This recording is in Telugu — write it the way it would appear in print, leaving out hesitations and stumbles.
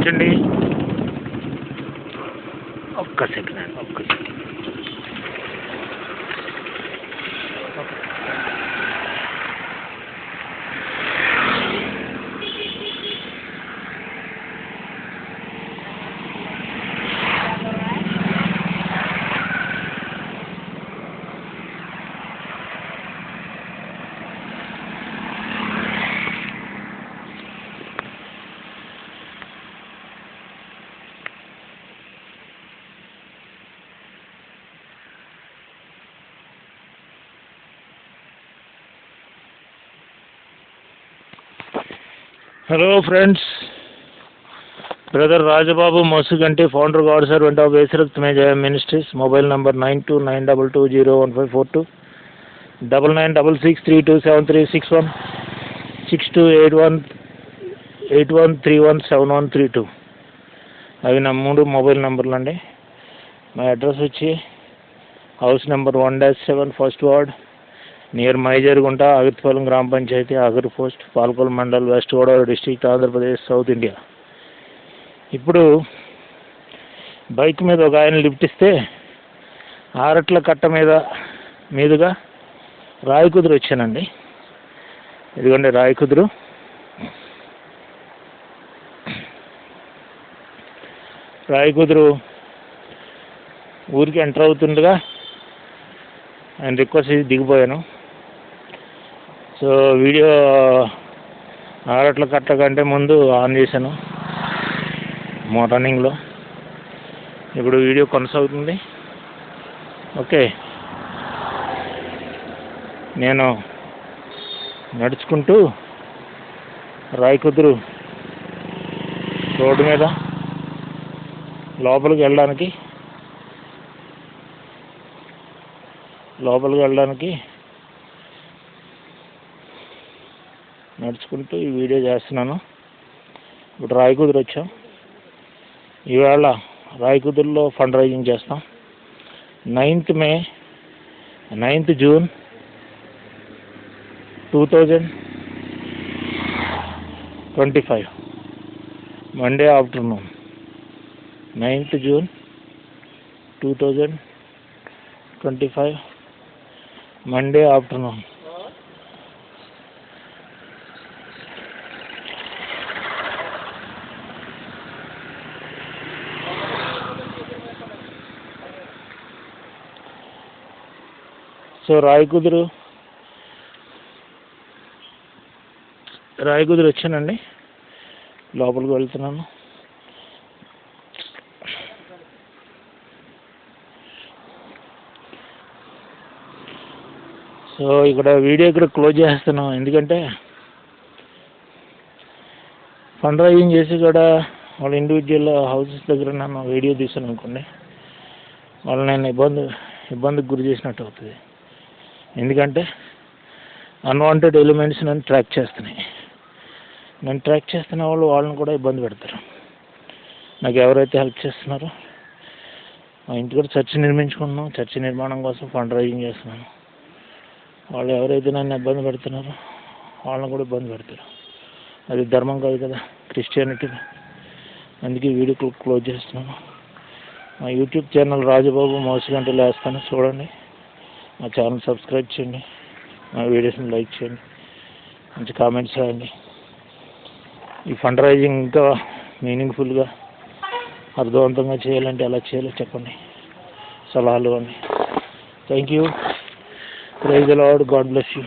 క్షమించండి. ఒక్క second. Hello friends, Brother Rajababu Mosuganti, founder God servant of Vesirath Mejaya Ministries, mobile number 9292201542, 9966327361, 628131317132. అవి నా 3 మొబైల్ నంబర్లు అండి. మా అడ్రస్ వచ్చి house number 1-7 first ward near Maijargunta, Agiripalem గ్రామ panchayat, Agiri post, Palakol mandal, west Godavari district, Andhra Pradesh, south India. ఇప్పుడు బైక్ మీద ఒక ఆయన లిఫ్ట్ ఇస్తే ఆరట్ల కట్ట మీదుగా రాయకుదురు వచ్చానండి. ఇదిగోండి రాయకుదురు. రాయకుదురు ఊరికి ఎంటర్ అవుతుండగా ఆయన రిక్వెస్ట్ దిగిపోయాను. సో వీడియో ఆరట్ల కట్ట కంటే ముందు ఆన్ చేశాను రన్నింగ్లో. ఇప్పుడు వీడియో కొనసాగుతుంది. ఓకే, నేను నడుచుకుంటూ రాయకుదురు రోడ్డు మీద లోపలికి వెళ్ళడానికి నడుచుకుంటూ ఈ వీడియో చేస్తున్నాను. ఇప్పుడు రాయకుదురు వచ్చాం. ఈవేళ రాయకుదురులో ఫండ్ రైజింగ్ చేస్తాం. 9th June 2025 Monday afternoon. 9th June 2025 Monday afternoon. So Rayakuduru వచ్చానండి. లోపలికి వెళ్తున్నాను. సో ఇక్కడ వీడియో క్లోజ్ చేస్తున్నాం. ఎందుకంటే ఫండ్ రైజింగ్ చేసి కూడా వాళ్ళ ఇండివిజువల్ హౌసెస్ దగ్గర నన్ను వీడియో తీసాను అనుకోండి, వాళ్ళు నేను ఇబ్బందికి గురి చేసినట్టు అవుతుంది. ఎందుకంటే అన్వాంటెడ్ ఎలిమెంట్స్ నన్ను ట్రాక్ చేస్తున్నాయి. నన్ను ట్రాక్ చేస్తున్న వాళ్ళని కూడా ఇబ్బంది పెడతారు. నాకు ఎవరైతే హెల్ప్ చేస్తున్నారో, మా ఇంటి కూడా చర్చి నిర్మించుకున్నాం. చర్చి నిర్మాణం కోసం ఫండ్ రైజింగ్ చేస్తున్నాను. వాళ్ళు ఎవరైతే నన్ను ఇబ్బంది పెడుతున్నారో వాళ్ళని కూడా ఇబ్బంది పెడతారు. అది ధర్మం కాదు కదా, క్రిస్టియానిటీ. అందుకే వీడియో క్లోజ్ చేస్తున్నాను. మా యూట్యూబ్ ఛానల్ రాజబాబు మోసుగంటలో వేస్తాను, చూడండి. మా ఛానల్ సబ్స్క్రైబ్ చేయండి, మా వీడియోస్ని లైక్ చేయండి, మంచి కామెంట్స్ రాయండి. ఈ ఫండ్ రైజింగ్ ఇంకా మీనింగ్ఫుల్గా అర్థవంతంగా చేయాలంటే ఎలా చేయాలో చెప్పండి, సలహాలు ఇవ్వండి. Thank you. Praise the Lord. God bless you.